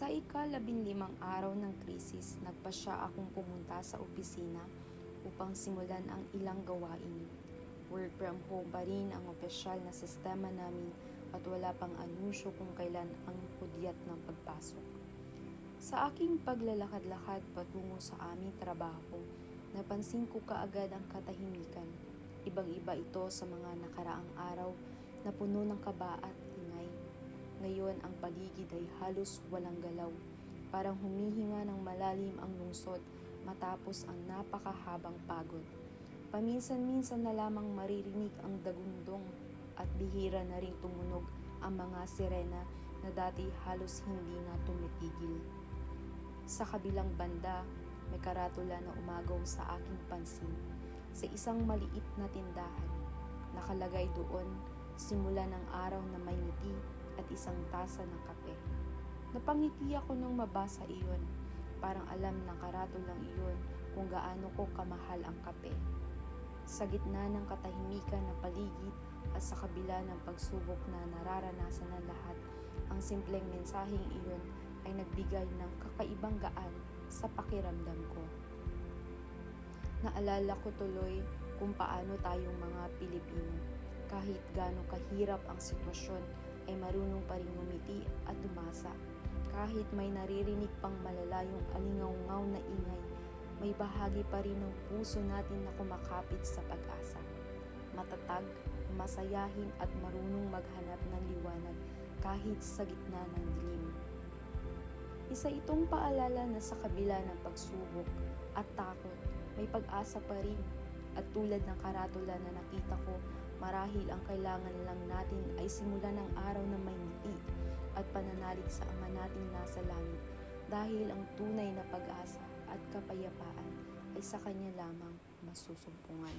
Sa ika-15 araw ng krisis, nagpasya akong pumunta sa opisina upang simulan ang ilang gawain. Work from home pa rin ang opisyal na sistema namin at wala pang anunsyo kung kailan ang hudyat ng pagpasok. Sa aking paglalakad-lakad patungo sa aming trabaho, napansin ko kaagad ang katahimikan. Ibang-iba ito sa mga nakaraang araw na puno ng kaba at ingay. Ngayon ang paligid ay halos walang galaw, parang humihinga ng malalim ang lungsod matapos ang napakahabang pagod. Paminsan-minsan na lamang maririnig ang dagundong at bihira na ring tumunog ang mga sirena na dati halos hindi na tumitigil. Sa kabilang banda, may karatula na umagaw sa aking pansin. Sa isang maliit na tindahan, nakalagay doon, simula ng araw na may ngiti at isang tasa ng kape. Napangiti ako nung mabasa iyon, parang alam ng karatulang iyon kung gaano ko kamahal ang kape. Sa gitna ng katahimikan ng paligid at sa kabila ng pagsubok na nararanasan ng lahat, ang simpleng mensaheng iyon ay nagbigay ng kakaibang gaan sa pakiramdam ko. Naalala ko tuloy kung paano tayong mga Pilipino, kahit gaano kahirap ang sitwasyon, ay marunong pa rin ngumiti at umasa. Kahit may naririnig pang malalayong alingaw-ngaw na ingay, may bahagi pa rin ng puso natin na kumakapit sa pag-asa. Matatag, masayahin at marunong maghanap ng liwanag kahit sa gitna ng dilim. Isa itong paalala na sa kabila ng pagsubok at takot, may pag-asa pa rin. At tulad ng karatula na nakita ko, marahil ang kailangan lang natin ay simulan ng araw na may ngiti at pananalig sa Ama nating nasa langit, dahil ang tunay na pag-asa at kapayapaan ay sa Kanya lamang masusumpungan.